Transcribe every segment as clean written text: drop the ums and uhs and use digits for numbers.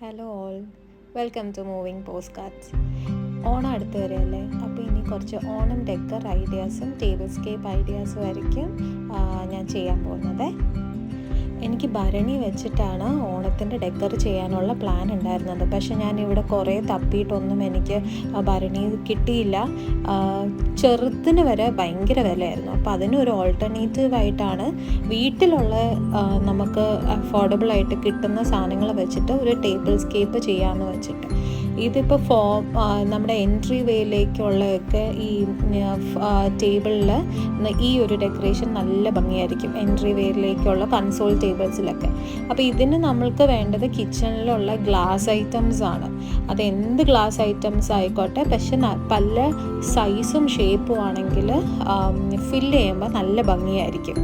Hello all, welcome to moving post cards. Onam അടുത്ത് വരെയല്ലേ, അപ്പോൾ ഇനി കുറച്ച് ഓണം ഡെക്കർ ഐഡിയാസും ടേബിൾ സ്കേപ്പ് ഐഡിയാസും ആയിരിക്കും ഞാൻ ചെയ്യാൻ പോകുന്നത്. എനിക്ക് ഭരണി വെച്ചിട്ടാണ് ഓണത്തിൻ്റെ ഡെക്കർ ചെയ്യാനുള്ള പ്ലാൻ ഉണ്ടായിരുന്നത്. പക്ഷെ ഞാനിവിടെ കുറേ തപ്പിയിട്ടൊന്നും എനിക്ക് ഭരണി കിട്ടിയില്ല. ചെറുതിന് വരെ ഭയങ്കര വിലയായിരുന്നു. അപ്പോൾ അതിനൊരു ഓൾട്ടർനേറ്റീവായിട്ടാണ് വീട്ടിലുള്ള നമുക്ക് അഫോർഡബിളായിട്ട് കിട്ടുന്ന സാധനങ്ങൾ വെച്ചിട്ട് ഒരു ടേബിൾ സ്കേപ്പ് ചെയ്യാമെന്ന് വെച്ചിട്ട്. ഇതിപ്പോൾ നമ്മുടെ എൻട്രി വേയിലേക്കുള്ളതൊക്കെ ഈ ടേബിളിൽ ഈ ഒരു ഡെക്കറേഷൻ നല്ല ഭംഗിയായിരിക്കും, എൻട്രി വേയിലേക്കുള്ള കൺസോൾ ടേബിൾസിലൊക്കെ. അപ്പോൾ ഇതിന് നമ്മൾക്ക് വേണ്ടത് കിച്ചണിലുള്ള ഗ്ലാസ് ഐറ്റംസ് ആണ്. അതെന്ത് ഗ്ലാസ് ഐറ്റംസ് ആയിക്കോട്ടെ, പക്ഷെ പല സൈസും ഷേപ്പും ആണെങ്കിൽ ഫില്ല് ചെയ്യുമ്പോൾ നല്ല ഭംഗിയായിരിക്കും.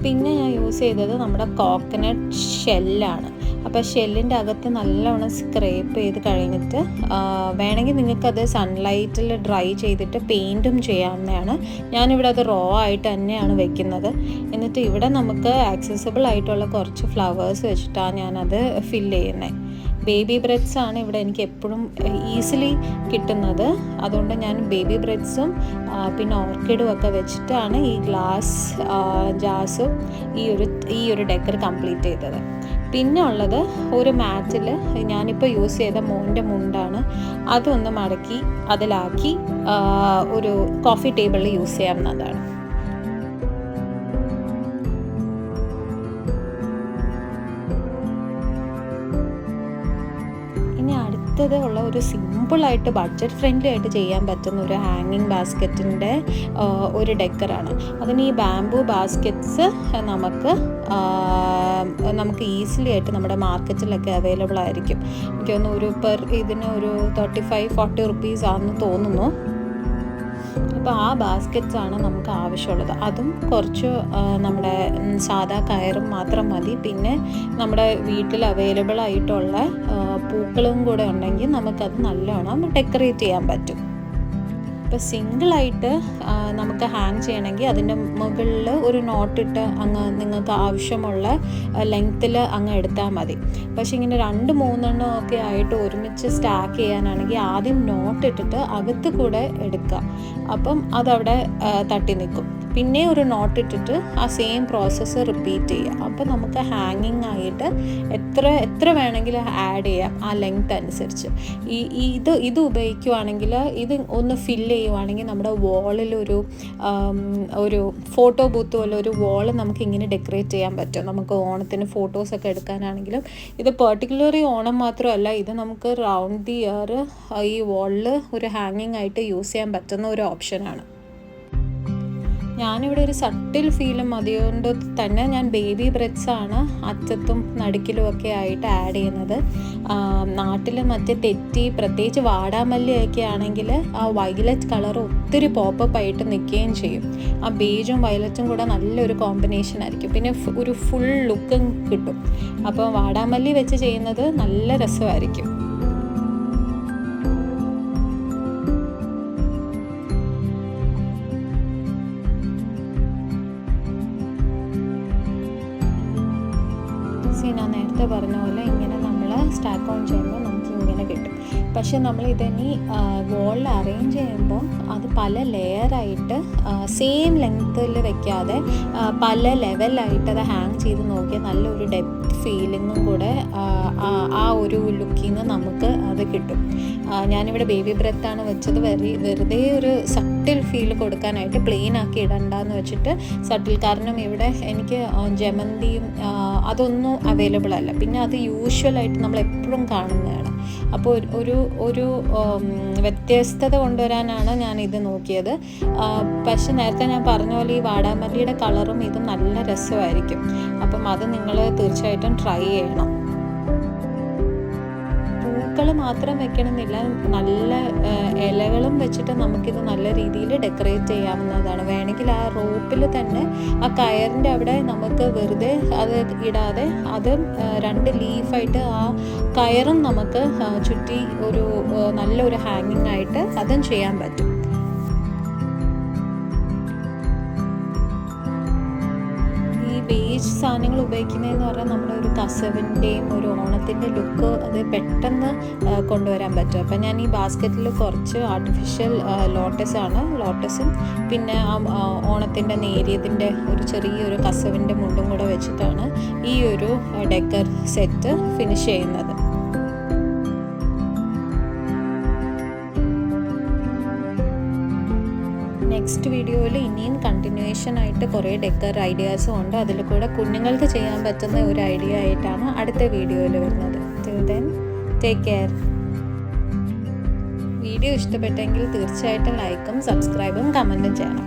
പിന്നെ ഞാൻ യൂസ് ചെയ്തത് നമ്മുടെ കോക്കനട്ട് ഷെല്ലാണ്. അപ്പോൾ ഷെല്ലിൻ്റെ അകത്ത് നല്ലവണ്ണം സ്ക്രേപ്പ് ചെയ്ത് കഴിഞ്ഞിട്ട് വേണമെങ്കിൽ നിങ്ങൾക്കത് സൺലൈറ്റിൽ ഡ്രൈ ചെയ്തിട്ട് പെയിൻറ്റും ചെയ്യാവുന്നതാണ്. ഞാനിവിടെ അത് റോ ആയിട്ട് തന്നെയാണ് വെക്കുന്നത്. എന്നിട്ട് ഇവിടെ നമുക്ക് ആക്സസിബിൾ ആയിട്ടുള്ള കുറച്ച് ഫ്ലവേഴ്സ് വെച്ചിട്ടാണ് ഞാനത് ഫില്ല് ചെയ്യുന്നത്. ബേബി ബ്രെഡ്സ് ആണ് ഇവിടെ എനിക്ക് എപ്പോഴും ഈസിലി കിട്ടുന്നത്. അതുകൊണ്ട് ഞാൻ ബേബി ബ്രെഡ്സും പിന്നെ ഓർക്കിഡും ഒക്കെ വെച്ചിട്ടാണ് ഈ ഗ്ലാസ് ജാസും ഈ ഒരു ഡെക്കർ കംപ്ലീറ്റ് ചെയ്തത്. പിന്നെ ഉള്ളത് ഒരു മാറ്റിൽ ഞാനിപ്പോൾ യൂസ് ചെയ്ത മോൻ്റെ മുണ്ടാണ്. അതൊന്ന് മടക്കി അതിലാക്കി ഒരു കോഫി ടേബിളിൽ യൂസ് ചെയ്യാവുന്നതാണ്. ഉള്ള ഒരു സിമ്പിളായിട്ട് ബഡ്ജറ്റ് ഫ്രണ്ട്ലി ആയിട്ട് ചെയ്യാൻ പറ്റുന്ന ഒരു ഹാങ്ങിങ് ബാസ്ക്കറ്റിൻ്റെ ഒരു ഡെക്കറാണ്. അതിന് ഈ ബാംബൂ ബാസ്ക്കറ്റ്സ് നമുക്ക് ഈസിലി ആയിട്ട് നമ്മുടെ മാർക്കറ്റിലൊക്കെ അവൈലബിൾ ആയിരിക്കും. എനിക്ക് തോന്നുന്നു ഇതിന് ഒരു 35-40 റുപ്പീസ് ആണെന്ന് തോന്നുന്നു. അപ്പോൾ ആ ബാസ്ക്കറ്റ്സാണ് നമുക്ക് ആവശ്യമുള്ളത്. അതും കുറച്ച് നമ്മുടെ സാധാ കയറും മാത്രം മതി. പിന്നെ നമ്മുടെ വീട്ടിൽ അവൈലബിൾ ആയിട്ടുള്ള പൂക്കളും കൂടെ ഉണ്ടെങ്കിൽ നമുക്കത് നല്ലോണം ഡെക്കറേറ്റ് ചെയ്യാൻ പറ്റും. ഇപ്പോൾ സിംഗിളായിട്ട് നമുക്ക് ഹാങ് ചെയ്യണമെങ്കിൽ അതിൻ്റെ മുകളിൽ ഒരു നോട്ടിട്ട് നിങ്ങൾക്ക് ആവശ്യമുള്ള ലെങ്ത്തിൽ എടുത്താൽ മതി. പക്ഷേ ഇങ്ങനെ 2-3 ഒക്കെ ആയിട്ട് ഒരുമിച്ച് സ്റ്റാക്ക് ചെയ്യാനാണെങ്കിൽ ആദ്യം നോട്ടിട്ടിട്ട് അകത്ത് കൂടെ എടുക്കുക. അപ്പം അതവിടെ തട്ടി നിൽക്കും. പിന്നെ ഒരു നോട്ടിട്ടിട്ട് ആ സെയിം പ്രോസസ്സ് റിപ്പീറ്റ് ചെയ്യുക. അപ്പോൾ നമുക്ക് ഹാങ്ങിങ് ആയിട്ട് എത്ര വേണമെങ്കിലും ആഡ് ചെയ്യാം ആ ലെങ്ത് അനുസരിച്ച്. ഇത് ഉപയോഗിക്കുവാണെങ്കിൽ ഇത് ഒന്ന് ഫില്ല് ചെയ്യുവാണെങ്കിൽ നമ്മുടെ വാളിൽ ഒരു ഫോട്ടോ ബൂത്ത് പോലെ ഒരു വാൾ നമുക്ക് ഇങ്ങനെ ഡെക്കറേറ്റ് ചെയ്യാൻ പറ്റും. നമുക്ക് ഓണത്തിന് ഫോട്ടോസൊക്കെ എടുക്കാനാണെങ്കിലും ഇത് പെർട്ടിക്കുലർലി ഓണം മാത്രമല്ല, ഇത് നമുക്ക് റൗണ്ട് ദി ഇയർ ഈ വാളിൽ ഒരു ഹാങ്ങിങ് ആയിട്ട് യൂസ് ചെയ്യാൻ പറ്റുന്ന ഒരു ഓപ്ഷനാണ്. ഞാനിവിടെ ഒരു സട്ടിൽ ഫീലും അതുകൊണ്ട് തന്നെ ഞാൻ ബേബി ബ്രെഡ്സാണ് അറ്റത്തും നടുക്കിലും ഒക്കെ ആയിട്ട് ആഡ് ചെയ്യുന്നത്. നാട്ടിൽ തെറ്റി പ്രത്യേകിച്ച് വാടാമല്ലിയൊക്കെ ആണെങ്കിൽ ആ വയലറ്റ് കളർ ഒത്തിരി പോപ്പപ്പ് ആയിട്ട് നിൽക്കുകയും ചെയ്യും. ആ ബേജും വയലറ്റും കൂടെ നല്ലൊരു കോമ്പിനേഷൻ ആയിരിക്കും. പിന്നെ ഒരു ഫുൾ ലുക്കും കിട്ടും. അപ്പോൾ വാടാമല്ലി വെച്ച് ചെയ്യുന്നത് നല്ല രസമായിരിക്കും. ഞാൻ നേരത്തെ പറഞ്ഞ പോലെ ഇങ്ങനെ നമ്മൾ സ്റ്റാക്ക് ഓൺ ചെയ്യുമ്പോൾ നമുക്ക് ഇങ്ങനെ കിട്ടും. പക്ഷെ നമ്മൾ ഇതിനി വോളിൽ അറേഞ്ച് ചെയ്യുമ്പോൾ അത് പല ലെയറായിട്ട് സെയിം ലെങ്ത്തിൽ വെക്കാതെ പല ലെവലായിട്ട് അത് ഹാങ് ചെയ്ത് നോക്കിയാൽ നല്ലൊരു ഡെപ്ത് ഫീലിങ്ങും കൂടെ ആ ഒരു ലുക്കിൽ നിന്ന് നമുക്ക് അത് കിട്ടും. ഞാനിവിടെ ബേബി ബ്രെത്താണ് വെച്ചത്. വെറുതെ ഒരു സട്ടിൽ ഫീൽ കൊടുക്കാനായിട്ട് പ്ലെയിൻ ആക്കി ഇടണ്ടെന്ന് വെച്ചിട്ട് സട്ടിൽ. കാരണം ഇവിടെ എനിക്ക് ജമന്തിയും അതൊന്നും അവൈലബിൾ അല്ല. പിന്നെ അത് യൂഷ്വലായിട്ട് നമ്മൾ എപ്പോഴും കാണുന്നതാണ്. അപ്പോൾ ഒരു വ്യത്യസ്തത കൊണ്ടുവരാനാണ് ഞാൻ ഇത് നോക്കിയത്. പക്ഷെ നേരത്തെ ഞാൻ പറഞ്ഞ പോലെ ഈ വാടാമല്ലിയുടെ കളറും ഇതും നല്ല രസമായിരിക്കും. അപ്പം അത് നിങ്ങൾ തീർച്ചയായിട്ടും ട്രൈ ചെയ്യണം. പൂക്കൾ മാത്രം വെക്കണമെന്നില്ല, നല്ല ഇലകളും വെച്ചിട്ട് നമുക്കിത് നല്ല രീതിയിൽ ഡെക്കറേറ്റ് ചെയ്യാവുന്നതാണ്. വേണമെങ്കിൽ ആ റോപ്പിൽ തന്നെ ആ കയറിൻ്റെ അവിടെ നമുക്ക് വെറുതെ അത് ഇടാതെ അത് 2 ലീഫായിട്ട് ആ കയറും നമുക്ക് ചുറ്റി ഒരു നല്ലൊരു ഹാങ്ങിങ് ആയിട്ട് അതും ചെയ്യാൻ പറ്റും. ഈ ബേജ് സാധനങ്ങൾ ഉപയോഗിക്കുന്നതെന്ന് പറഞ്ഞാൽ നമ്മുടെ ഒരു കസവിൻ്റെയും ഒരു ഓണത്തിൻ്റെ ലുക്ക് അത് പെട്ടെന്ന് കൊണ്ടുവരാൻ പറ്റും. അപ്പം ഞാൻ ഈ ബാസ്ക്കറ്റിൽ കുറച്ച് ആർട്ടിഫിഷ്യൽ ലോട്ടസും പിന്നെ ഓണത്തിൻ്റെ നേരിയതിൻ്റെ ഒരു ചെറിയൊരു കസവിൻ്റെ മുണ്ടും കൂടെ വെച്ചിട്ടാണ് ഈ ഒരു ഡെക്കർ സെറ്റ് ഫിനിഷ് ചെയ്യുന്നത്. നെക്സ്റ്റ് വീഡിയോയിൽ ഇനിയും കണ്ടിന്യൂവേഷൻ ആയിട്ട് കുറേ ഡെക്കർ ഐഡിയാസും ഉണ്ട്. അതിൽ കൂടെ കുഞ്ഞുങ്ങൾക്ക് ചെയ്യാൻ പറ്റുന്ന ഒരു ഐഡിയ ആയിട്ടാണ് അടുത്ത വീഡിയോയിൽ വരുന്നത്. Till then take care. Video ഇഷ്ടപ്പെട്ടെങ്കിൽ തീർച്ചയായിട്ടും ലൈക്കും സബ്സ്ക്രൈബും കമൻറ്റും ചെയ്യണം.